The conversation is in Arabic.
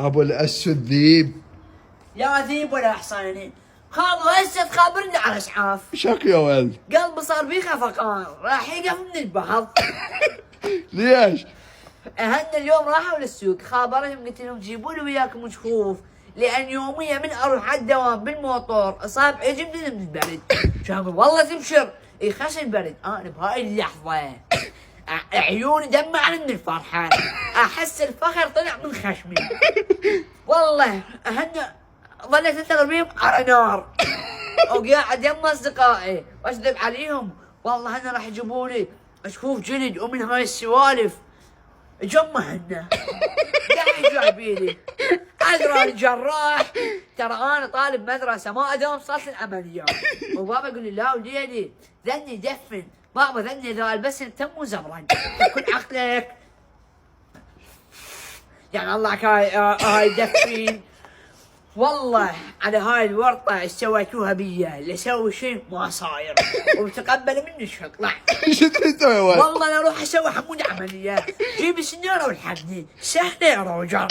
ابو الاسود ذيب. يا ذيب ولا حصاني، خالو هسه تخابرني على اسعاف. شك يا ولد؟ قلبي صار بيه خفقان، راح يقف من البحر. ليش؟ اهلنا اليوم راحوا للسوق، خابرهم قلت لهم جيبوا لي وياكم جخوف، لان يوميا من اروح على الدوام بالموتور اصابعي يجبني من البرد. قالوا والله تبشر يخش البرد. انا بهاي اللحظه عيوني دمعني من الفرحه، احس الفخر طلع من خشمي. والله اهلنا ظليت انتظر بيهم على نار، وقاعد يم اصدقائي واكذب عليهم. والله انا راح يجيبوا لي جخوف جلد ومن هاي السوالف. جمعنا قاعد جايبيني ادرى الجراح، ترى انا طالب مدرسه ما اداوم صارت العمليات. وبابا يقول لي لا وليدي ذني دفن، بابا ذني ذا البس تم وزبرج كل عقلك. يعني الله هاي دفين. والله على هاي الورطه ايش سويتوها بيا، اللي اسوي شيء ما صاير وتقبل مني الشطلع. ايش تسوي يا ولد؟ والله انا اروح اسوي حمود عمليه، جيب السناره والحقني سهله يا رجال.